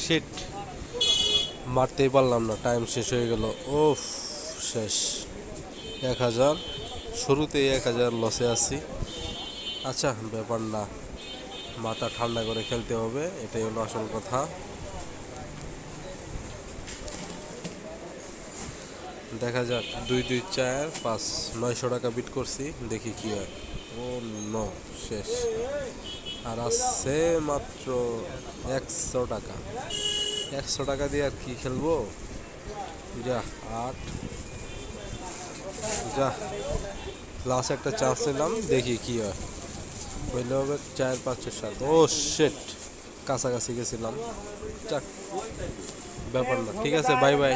Sheet, মারতেই পারলাম না, time শেষ হয়ে গেল। ওফ, শেষ। 1000 শুরুতেই 1000 লসে আছি। আচ্ছা, ব্যাপার না, মাথা ঠান্ডা করে খেলতে হবে, এটাই হলো আসল কথা। দেখা যাক, 2 2 4 5 900 টাকা বিট করছি, দেখি কি হয়। ও নো, শেষ। আর আছে মাত্র 100 টাকা। 100 টাকা দিয়ে আর কি খেলবো? যা 8, যা লাস্ট একটা চান্স নিলাম, দেখি কি হয়। হইলে হবে 4 5 7। ও শিট, কাছাকাছি গেছিলাম। যাক, ব্যাপার না, ঠিক আছে, বাই বাই।